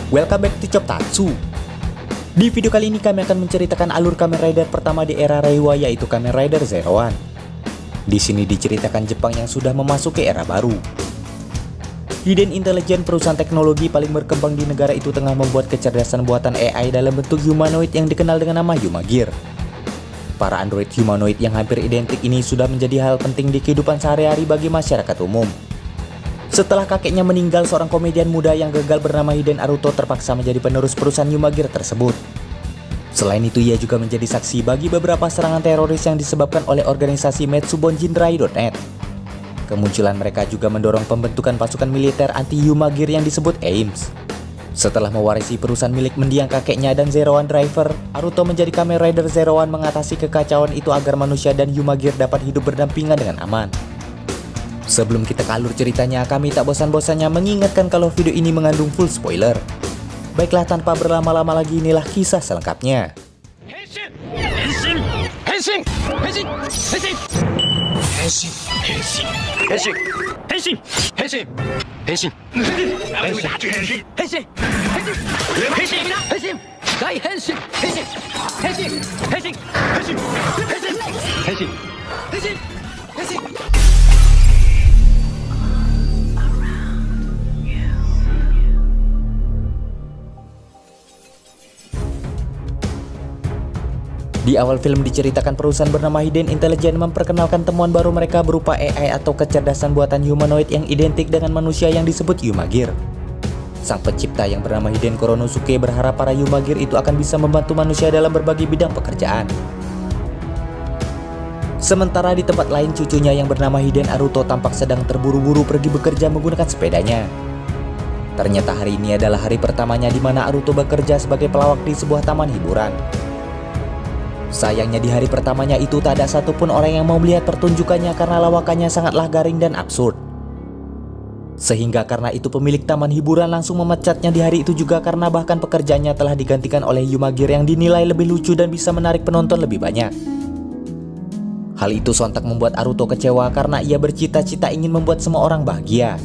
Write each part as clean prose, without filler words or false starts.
Welcome back to Choptatsu. Di video kali ini kami akan menceritakan alur Kamen Rider pertama di era Reiwa, yaitu Kamen Rider Zero One. Di sini diceritakan Jepang yang sudah memasuki era baru. Hiden Intelligence, perusahaan teknologi paling berkembang di negara itu, tengah membuat kecerdasan buatan AI dalam bentuk humanoid yang dikenal dengan nama Humagear. Para android humanoid yang hampir identik ini sudah menjadi hal penting di kehidupan sehari-hari bagi masyarakat umum. Setelah kakeknya meninggal, seorang komedian muda yang gagal bernama Hiden Aruto terpaksa menjadi penerus perusahaan Humagear tersebut. Selain itu, ia juga menjadi saksi bagi beberapa serangan teroris yang disebabkan oleh organisasi Metsubonjinrai.net. Kemunculan mereka juga mendorong pembentukan pasukan militer anti Humagear yang disebut AIMS. Setelah mewarisi perusahaan milik mendiang kakeknya dan Zero One Driver, Aruto menjadi Kamen Rider Zero One mengatasi kekacauan itu agar manusia dan Humagear dapat hidup berdampingan dengan aman. Sebelum kita ke alur ceritanya, kami tak bosan-bosannya mengingatkan kalau video ini mengandung full spoiler. Baiklah, tanpa berlama-lama lagi, inilah kisah selengkapnya. Henshin! Henshin! Henshin! Henshin! Henshin! Henshin! Henshin! Henshin! Henshin! Henshin! Henshin! Henshin! Henshin! Henshin! Henshin! Gai Henshin! Henshin! Henshin! Henshin! Henshin! Henshin! Henshin! Henshin! Di awal film diceritakan perusahaan bernama Hiden Intelligence memperkenalkan temuan baru mereka berupa AI atau kecerdasan buatan humanoid yang identik dengan manusia yang disebut Humagear. Sang pencipta yang bernama Hiden Koronosuke berharap para Humagear itu akan bisa membantu manusia dalam berbagai bidang pekerjaan. Sementara di tempat lain, cucunya yang bernama Hiden Aruto tampak sedang terburu-buru pergi bekerja menggunakan sepedanya. Ternyata hari ini adalah hari pertamanya di mana Aruto bekerja sebagai pelawak di sebuah taman hiburan. Sayangnya di hari pertamanya itu tak ada satupun orang yang mau melihat pertunjukannya karena lawakannya sangatlah garing dan absurd. Sehingga karena itu pemilik taman hiburan langsung memecatnya di hari itu juga, karena bahkan pekerjaannya telah digantikan oleh Humagear yang dinilai lebih lucu dan bisa menarik penonton lebih banyak. Hal itu sontak membuat Aruto kecewa karena ia bercita-cita ingin membuat semua orang bahagia.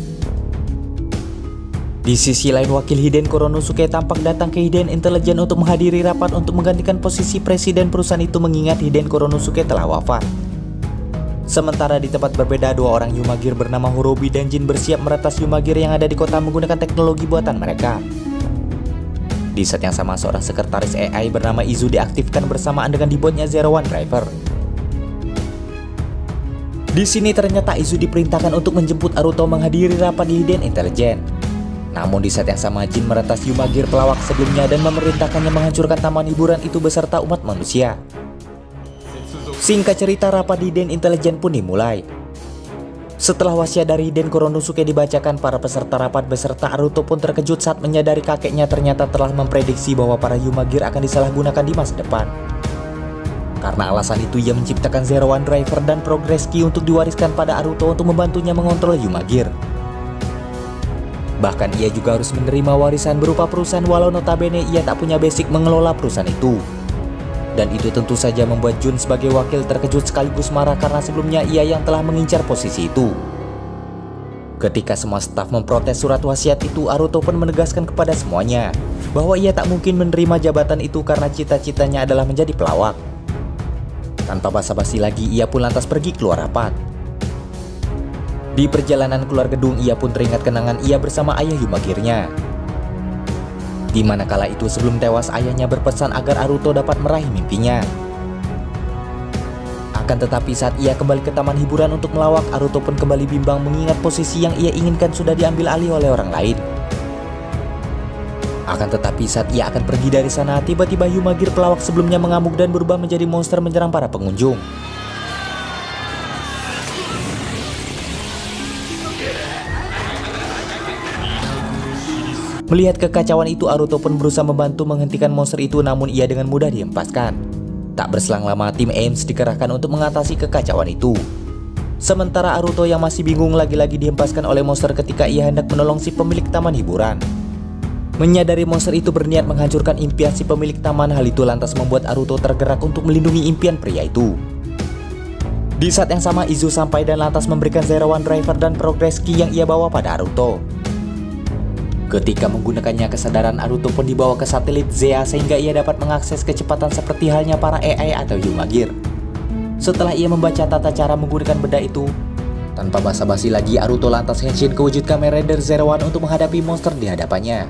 Di sisi lain, wakil Hiden Koronosuke tampak datang ke Hiden Intelligence untuk menghadiri rapat untuk menggantikan posisi presiden perusahaan itu, mengingat Hiden Koronosuke telah wafat. Sementara di tempat berbeda, dua orang Humagear bernama Horobi dan Jin bersiap meretas Humagear yang ada di kota menggunakan teknologi buatan mereka. Di saat yang sama, seorang sekretaris AI bernama Izu diaktifkan bersamaan dengan dibotnya Zero One Driver. Di sini ternyata Izu diperintahkan untuk menjemput Aruto menghadiri rapat di Hiden Intelligence. Namun di saat yang sama, Jin meretas Humagear pelawak sebelumnya dan memerintahkannya menghancurkan taman hiburan itu beserta umat manusia. Singkat cerita, rapat di Hiden Intelligence pun dimulai. Setelah wasiat dari Hiden Koronosuke dibacakan, para peserta rapat beserta Aruto pun terkejut saat menyadari kakeknya ternyata telah memprediksi bahwa para Humagear akan disalahgunakan di masa depan. Karena alasan itu, ia menciptakan Zero One Driver dan Progress Key untuk diwariskan pada Aruto untuk membantunya mengontrol Humagear. Bahkan ia juga harus menerima warisan berupa perusahaan, walau notabene ia tak punya basic mengelola perusahaan itu. Dan itu tentu saja membuat Jun sebagai wakil terkejut sekaligus marah karena sebelumnya ia yang telah mengincar posisi itu. Ketika semua staf memprotes surat wasiat itu, Aruto pun menegaskan kepada semuanya bahwa ia tak mungkin menerima jabatan itu karena cita-citanya adalah menjadi pelawak. Tanpa basa-basi lagi, ia pun lantas pergi keluar rapat. Di perjalanan keluar gedung, ia pun teringat kenangan ia bersama ayah Humagear-nya. Di mana kala itu sebelum tewas, ayahnya berpesan agar Aruto dapat meraih mimpinya. Akan tetapi saat ia kembali ke taman hiburan untuk melawak, Aruto pun kembali bimbang mengingat posisi yang ia inginkan sudah diambil alih oleh orang lain. Akan tetapi saat ia akan pergi dari sana, tiba-tiba Humagear pelawak sebelumnya mengamuk dan berubah menjadi monster menyerang para pengunjung. Melihat kekacauan itu, Aruto pun berusaha membantu menghentikan monster itu, namun ia dengan mudah dihempaskan. Tak berselang lama, tim AIMS dikerahkan untuk mengatasi kekacauan itu. Sementara Aruto yang masih bingung lagi-lagi dihempaskan oleh monster ketika ia hendak menolong si pemilik taman hiburan. Menyadari monster itu berniat menghancurkan impian si pemilik taman, hal itu lantas membuat Aruto tergerak untuk melindungi impian pria itu. Di saat yang sama, Izu sampai dan lantas memberikan Zero One Driver dan Progress Key yang ia bawa pada Aruto. Ketika menggunakannya, kesadaran Aruto pun dibawa ke satelit Zea sehingga ia dapat mengakses kecepatan seperti halnya para AI atau Yumagir. Setelah ia membaca tata cara menggunakan benda itu, tanpa basa-basi lagi Aruto lantas henshin ke wujud Kamen Rider Zero One untuk menghadapi monster di hadapannya.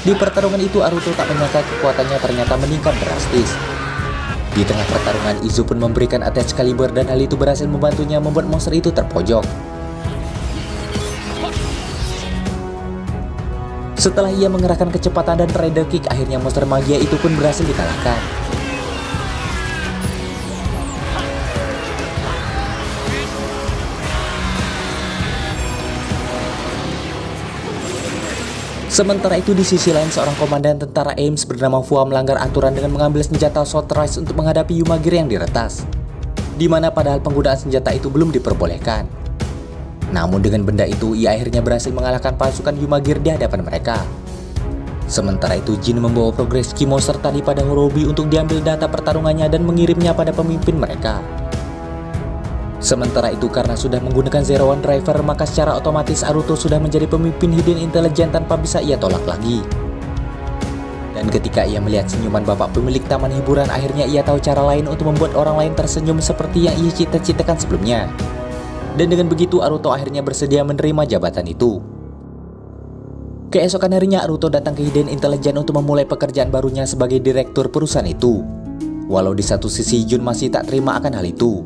Di pertarungan itu Aruto tak menyangka kekuatannya ternyata meningkat drastis. Di tengah pertarungan, Izu pun memberikan attach caliber dan hal itu berhasil membantunya membuat monster itu terpojok. Setelah ia mengerahkan kecepatan dan Rider Kick, akhirnya monster magia itu pun berhasil dikalahkan. Sementara itu di sisi lain, seorang komandan tentara Ames bernama Fua melanggar aturan dengan mengambil senjata Sword Rise untuk menghadapi Yumagir yang diretas, di mana padahal penggunaan senjata itu belum diperbolehkan. Namun dengan benda itu, ia akhirnya berhasil mengalahkan pasukan Yumagir di hadapan mereka. Sementara itu, Jin membawa progres Ki monster tadi pada Horobi untuk diambil data pertarungannya dan mengirimnya pada pemimpin mereka. Sementara itu, karena sudah menggunakan Zero One Driver, maka secara otomatis Aruto sudah menjadi pemimpin Hidden Intelligence tanpa bisa ia tolak lagi. Dan ketika ia melihat senyuman bapak pemilik taman hiburan, akhirnya ia tahu cara lain untuk membuat orang lain tersenyum seperti yang ia cita-citakan sebelumnya. Dan dengan begitu Aruto akhirnya bersedia menerima jabatan itu. Keesokan harinya Aruto datang ke Hidden Intelligence untuk memulai pekerjaan barunya sebagai direktur perusahaan itu. Walau di satu sisi Jun masih tak terima akan hal itu.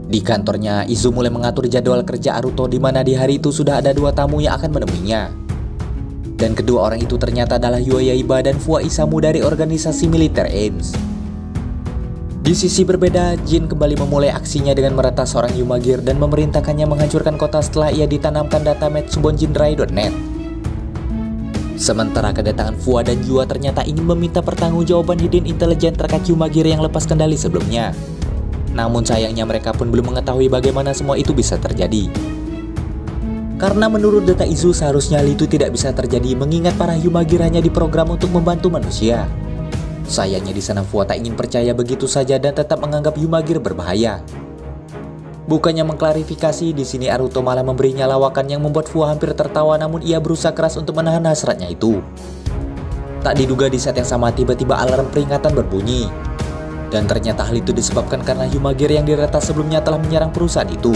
Di kantornya, Izu mulai mengatur jadwal kerja Aruto di mana di hari itu sudah ada 2 tamu yang akan menemuinya. Dan kedua orang itu ternyata adalah Yua Yaiba dan Fua Isamu dari organisasi militer Ames. Di sisi berbeda, Jin kembali memulai aksinya dengan meretas seorang Yumagir dan memerintahkannya menghancurkan kota setelah ia ditanamkan data Metsubonjinrai.net. Sementara kedatangan Fua dan Yua ternyata ingin meminta pertanggungjawaban Hidden Intelligence terkait Yumagir yang lepas kendali sebelumnya. Namun sayangnya mereka pun belum mengetahui bagaimana semua itu bisa terjadi. Karena menurut data Izu seharusnya hal itu tidak bisa terjadi mengingat para Yumagir hanya diprogram untuk membantu manusia. Sayangnya di sana Fua tak ingin percaya begitu saja dan tetap menganggap Yumagir berbahaya. Bukannya mengklarifikasi, di sini Aruto malah memberinya lawakan yang membuat Fua hampir tertawa, namun ia berusaha keras untuk menahan hasratnya itu. Tak diduga di saat yang sama tiba-tiba alarm peringatan berbunyi. Dan ternyata hal itu disebabkan karena Yumagir yang diretas sebelumnya telah menyerang perusahaan itu.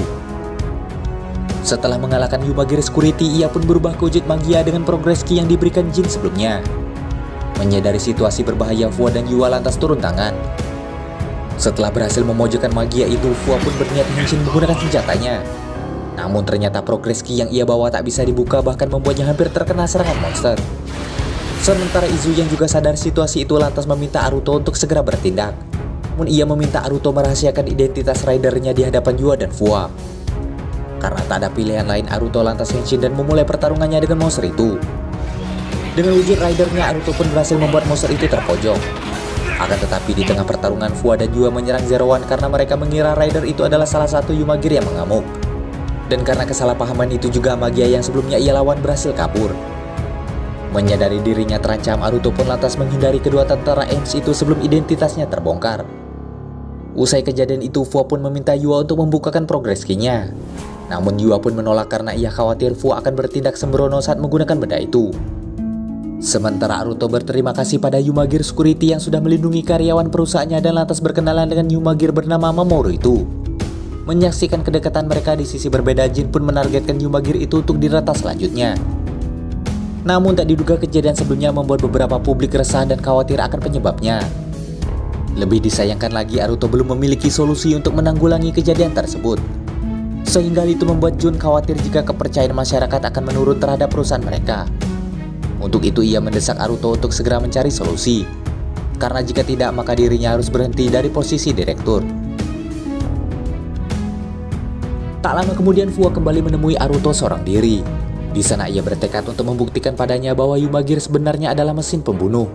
Setelah mengalahkan Yumagir Security, ia pun berubah ke wujud magia dengan progres Ki yang diberikan Jin sebelumnya. Menyadari situasi berbahaya, Fua dan Yua lantas turun tangan. Setelah berhasil memojokkan magia itu, Fua pun berniat henshin menggunakan senjatanya. Namun ternyata progres Ki yang ia bawa tak bisa dibuka, bahkan membuatnya hampir terkena serangan monster. Sementara Izu yang juga sadar situasi itu lantas meminta Aruto untuk segera bertindak. Namun ia meminta Aruto merahasiakan identitas ridernya di hadapan Yua dan Fua. Karena tak ada pilihan lain, Aruto lantas henshin dan memulai pertarungannya dengan monster itu. Dengan wujud ridernya, Aruto pun berhasil membuat monster itu terpojok. Akan tetapi di tengah pertarungan, Fua dan Yua menyerang Zero One karena mereka mengira rider itu adalah salah satu Yumagir yang mengamuk. Dan karena kesalahpahaman itu juga, magia yang sebelumnya ia lawan berhasil kabur. Menyadari dirinya terancam, Aruto pun lantas menghindari kedua tentara Ames itu sebelum identitasnya terbongkar. Usai kejadian itu, Fua pun meminta Yua untuk membukakan progres Ki-nya. Namun Yua pun menolak karena ia khawatir Fua akan bertindak sembrono saat menggunakan benda itu. Sementara Aruto berterima kasih pada Yumagir Security yang sudah melindungi karyawan perusahaannya dan lantas berkenalan dengan Yumagir bernama Mamoru itu. Menyaksikan kedekatan mereka, di sisi berbeda Jin pun menargetkan Yumagir itu untuk diretas selanjutnya. Namun tak diduga kejadian sebelumnya membuat beberapa publik resah dan khawatir akan penyebabnya. Lebih disayangkan lagi, Aruto belum memiliki solusi untuk menanggulangi kejadian tersebut. Sehingga itu membuat Jun khawatir jika kepercayaan masyarakat akan menurun terhadap perusahaan mereka. Untuk itu ia mendesak Aruto untuk segera mencari solusi. Karena jika tidak, maka dirinya harus berhenti dari posisi direktur. Tak lama kemudian Fua kembali menemui Aruto seorang diri. Di sana ia bertekad untuk membuktikan padanya bahwa Yumagir sebenarnya adalah mesin pembunuh.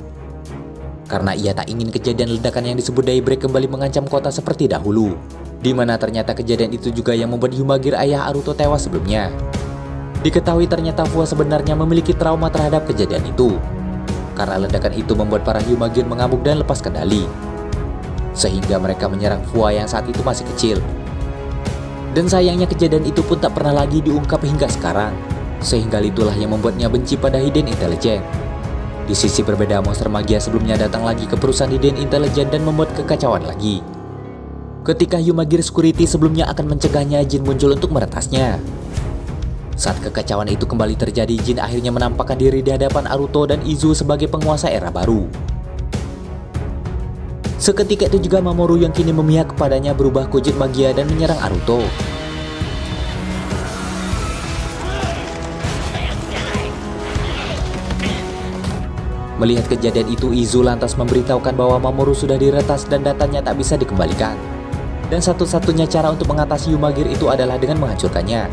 Karena ia tak ingin kejadian ledakan yang disebut daybreak kembali mengancam kota seperti dahulu. Di mana ternyata kejadian itu juga yang membuat Yumagir ayah Aruto tewas sebelumnya. Diketahui ternyata Fua sebenarnya memiliki trauma terhadap kejadian itu. Karena ledakan itu membuat para Yumagir mengamuk dan lepas kendali. sehingga mereka menyerang Fua yang saat itu masih kecil. Dan sayangnya kejadian itu pun tak pernah lagi diungkap hingga sekarang, sehingga itulah yang membuatnya benci pada Hidden Intelligence. Di sisi berbeda, monster magia sebelumnya datang lagi ke perusahaan Hidden Intelligence dan membuat kekacauan lagi. Ketika Humagir Security sebelumnya akan mencegahnya, Jin muncul untuk meretasnya. Saat kekacauan itu kembali terjadi, Jin akhirnya menampakkan diri di hadapan Aruto dan Izu sebagai penguasa era baru. Seketika itu juga Mamoru yang kini memihak kepadanya berubah ke wujud magia dan menyerang Aruto. Melihat kejadian itu, Izu lantas memberitahukan bahwa Mamoru sudah diretas dan datanya tak bisa dikembalikan. Dan satu-satunya cara untuk mengatasi Humagir itu adalah dengan menghancurkannya.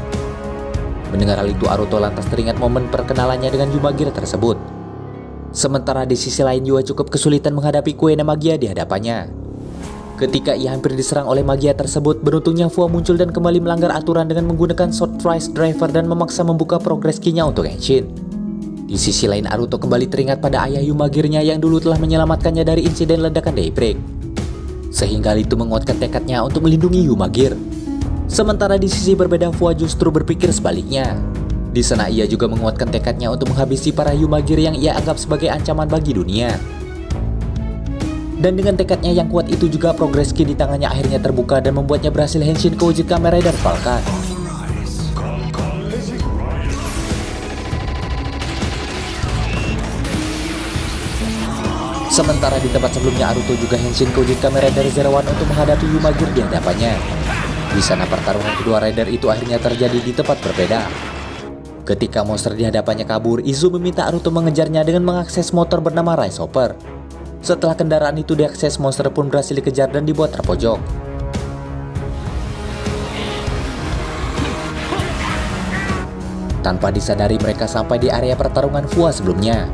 Mendengar hal itu, Aruto lantas teringat momen perkenalannya dengan Humagir tersebut. Sementara di sisi lain, Yua cukup kesulitan menghadapi Kuena Magia di hadapannya. Ketika ia hampir diserang oleh magia tersebut, beruntungnya Fua muncul dan kembali melanggar aturan dengan menggunakan Sword Price Driver dan memaksa membuka progress key-nya untuk Henshin. Di sisi lain, Aruto kembali teringat pada ayah Humagirnya yang dulu telah menyelamatkannya dari insiden ledakan Daybreak. Sehingga itu menguatkan tekadnya untuk melindungi Humagir. Sementara di sisi berbeda, Fua justru berpikir sebaliknya. Di sana ia juga menguatkan tekadnya untuk menghabisi para Humagir yang ia anggap sebagai ancaman bagi dunia. Dan dengan tekadnya yang kuat itu juga progress key di tangannya akhirnya terbuka dan membuatnya berhasil henshin ke wujud Kamen Rider Falcon. Sementara di tempat sebelumnya, Aruto juga henshin ke wujud Kamen Rider Zero One untuk menghadapi Humagir di hadapannya. Di sana pertarungan kedua rider itu akhirnya terjadi di tempat berbeda. Ketika monster di hadapannya kabur, Izu meminta Aruto mengejarnya dengan mengakses motor bernama Rice Hopper. Setelah kendaraan itu diakses, monster pun berhasil dikejar dan dibuat terpojok. Tanpa disadari, mereka sampai di area pertarungan Fua sebelumnya.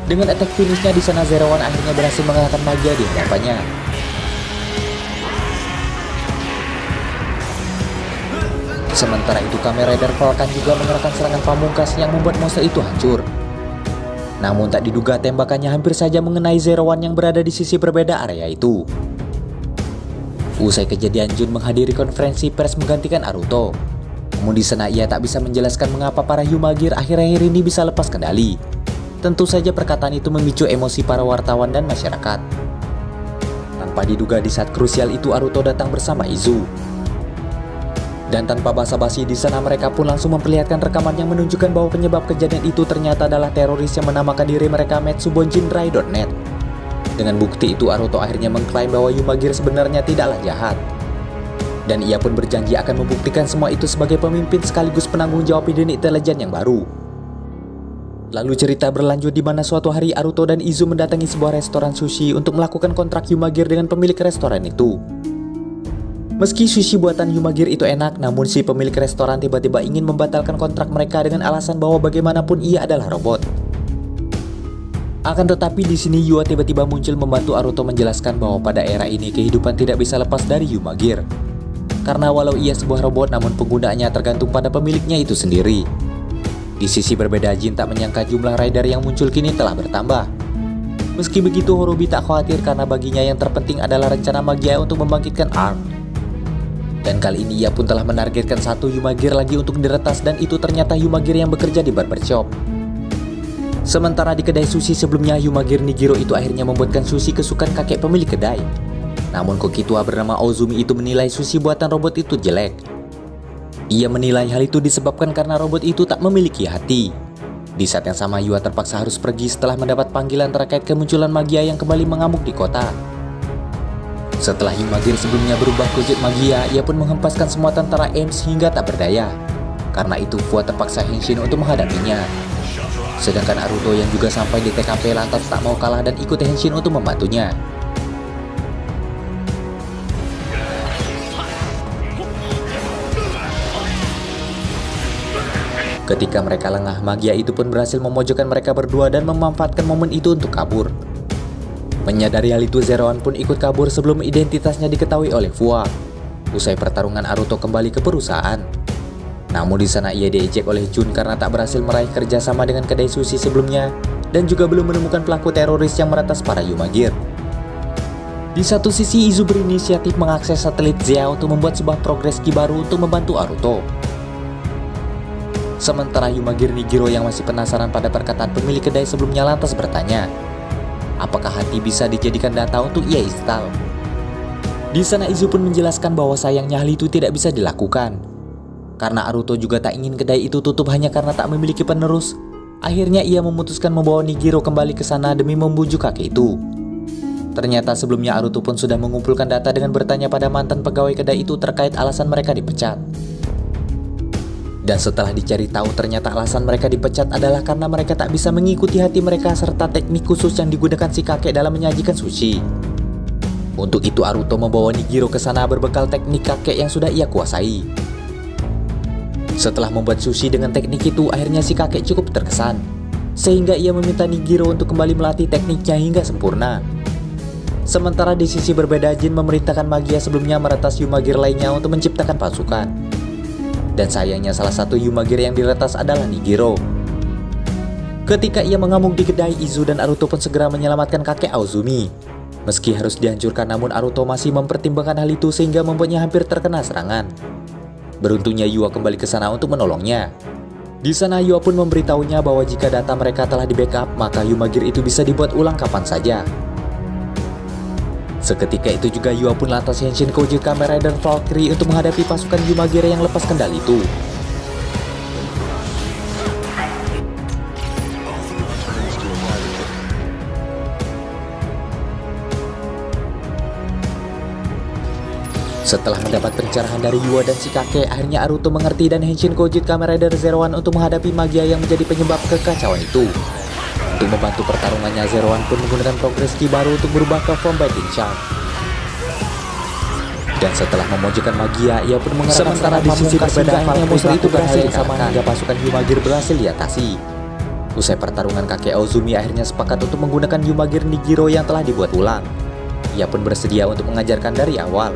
Dengan attack finishnya di sana, Zero One akhirnya berhasil mengalahkan magia di hadapannya. Sementara itu, Kamen Rider Falcon juga mengerahkan serangan pamungkas yang membuat monster itu hancur. Namun tak diduga tembakannya hampir saja mengenai Zero One yang berada di sisi berbeda area itu. Usai kejadian, Jun menghadiri konferensi pers menggantikan Aruto. Namun di sana ia tak bisa menjelaskan mengapa para Humagir akhir-akhir ini bisa lepas kendali. Tentu saja perkataan itu memicu emosi para wartawan dan masyarakat. Tanpa diduga di saat krusial itu, Aruto datang bersama Izu. Dan tanpa basa-basi, di sana mereka pun langsung memperlihatkan rekaman yang menunjukkan bahwa penyebab kejadian itu ternyata adalah teroris yang menamakan diri mereka Metsubonjinrai.net. Dengan bukti itu, Aruto akhirnya mengklaim bahwa Humagir sebenarnya tidaklah jahat. Dan ia pun berjanji akan membuktikan semua itu sebagai pemimpin sekaligus penanggung jawab Hidden Intelligence yang baru. Lalu cerita berlanjut di mana suatu hari Aruto dan Izu mendatangi sebuah restoran sushi untuk melakukan kontrak Humagir dengan pemilik restoran itu. Meski sushi buatan Humagir itu enak, namun si pemilik restoran tiba-tiba ingin membatalkan kontrak mereka dengan alasan bahwa bagaimanapun ia adalah robot. Akan tetapi di sini Yua tiba-tiba muncul membantu Aruto menjelaskan bahwa pada era ini kehidupan tidak bisa lepas dari Humagir. Karena walau ia sebuah robot, namun penggunaannya tergantung pada pemiliknya itu sendiri. Di sisi berbeda, Jin tak menyangka jumlah rider yang muncul kini telah bertambah. Meski begitu, Horobi tak khawatir karena baginya yang terpenting adalah rencana magia untuk membangkitkan Arm. Dan kali ini ia pun telah menargetkan satu Humagir lagi untuk diretas, dan itu ternyata Humagir yang bekerja di barbershop. Sementara di kedai sushi sebelumnya, Humagir Nigiro itu akhirnya membuatkan sushi kesukaan kakek pemilik kedai. Namun koki tua bernama Ozumi itu menilai sushi buatan robot itu jelek. Ia menilai hal itu disebabkan karena robot itu tak memiliki hati. Di saat yang sama, Yua terpaksa harus pergi setelah mendapat panggilan terkait kemunculan magia yang kembali mengamuk di kota. Setelah Humagir sebelumnya berubah ke wujud magia, ia pun menghempaskan semua tentara Ames hingga tak berdaya. Karena itu, Fua terpaksa henshin untuk menghadapinya. Sedangkan Aruto yang juga sampai di TKP lantas tak mau kalah dan ikut henshin untuk membantunya. Ketika mereka lengah, magia itu pun berhasil memojokkan mereka berdua dan memanfaatkan momen itu untuk kabur. Menyadari hal itu, Zero One pun ikut kabur sebelum identitasnya diketahui oleh Fua. Usai pertarungan, Aruto kembali ke perusahaan. Namun di sana ia diejek oleh Jun karena tak berhasil meraih kerjasama dengan kedai sushi sebelumnya dan juga belum menemukan pelaku teroris yang meretas para Humagir. Di satu sisi, Izu berinisiatif mengakses satelit Zia untuk membuat sebuah progres ki baru untuk membantu Aruto. Sementara Yumagir Nigiro yang masih penasaran pada perkataan pemilik kedai sebelumnya lantas bertanya, apakah hati bisa dijadikan data untuk ia install? Di sana Izu pun menjelaskan bahwa sayangnya hal itu tidak bisa dilakukan. Karena Aruto juga tak ingin kedai itu tutup hanya karena tak memiliki penerus. Akhirnya ia memutuskan membawa Nigiro kembali ke sana demi membujuk kakek itu. Ternyata sebelumnya Aruto pun sudah mengumpulkan data dengan bertanya pada mantan pegawai kedai itu terkait alasan mereka dipecat. Dan setelah dicari tahu, ternyata alasan mereka dipecat adalah karena mereka tak bisa mengikuti hati mereka serta teknik khusus yang digunakan si kakek dalam menyajikan sushi. Untuk itu Aruto membawa Nigiro ke sana berbekal teknik kakek yang sudah ia kuasai. Setelah membuat sushi dengan teknik itu, akhirnya si kakek cukup terkesan, sehingga ia meminta Nigiro untuk kembali melatih tekniknya hingga sempurna. Sementara di sisi berbeda, Jin memerintahkan Magia sebelumnya meretas Yumagir lainnya untuk menciptakan pasukan. Dan sayangnya salah satu Yumagir yang diretas adalah Nigiro. Ketika ia mengamuk di kedai, Izu dan Aruto pun segera menyelamatkan kakek Aozumi. Meski harus dihancurkan, namun Aruto masih mempertimbangkan hal itu sehingga membuatnya hampir terkena serangan. Beruntungnya Yua kembali ke sana untuk menolongnya. Di sana Yua pun memberitahunya bahwa jika data mereka telah di-backup, maka Yumagir itu bisa dibuat ulang kapan saja. Seketika itu juga Yua pun lantas Henshin Koji Kamen Rider Valkyrie untuk menghadapi pasukan Yumagir yang lepas kendali itu. Setelah mendapat pencerahan dari Yua dan si kakek, akhirnya Aruto mengerti dan Henshin Koji Kamen Rider Zero One untuk menghadapi Magia yang menjadi penyebab kekacauan itu. Untuk membantu pertarungannya, Zero One pun menggunakan progres ki baru untuk berubah ke form Biting Shark. Dan setelah memojokkan Magia, ia pun mengerahkan sementara di sisi berbeda, akhirnya monster itu berhasil dikalahkan hingga pasukan Yumagir berhasil diatasi. Usai pertarungan, kakek Aozumi akhirnya sepakat untuk menggunakan Yumagir Nigiro yang telah dibuat ulang. Ia pun bersedia untuk mengajarkan dari awal.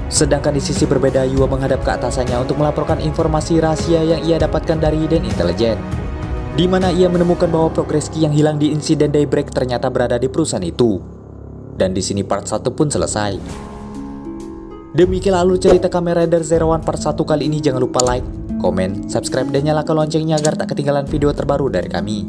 Sedangkan di sisi berbeda, Yua menghadap ke atasannya untuk melaporkan informasi rahasia yang ia dapatkan dari hidden intelligence, di mana ia menemukan bahwa progres ki yang hilang di insiden Daybreak ternyata berada di perusahaan itu. Dan di sini part 1 pun selesai. Demikianlah alur cerita Kamen Rider Zero One part 1 kali ini. Jangan lupa like, komen, subscribe, dan nyalakan loncengnya agar tak ketinggalan video terbaru dari kami.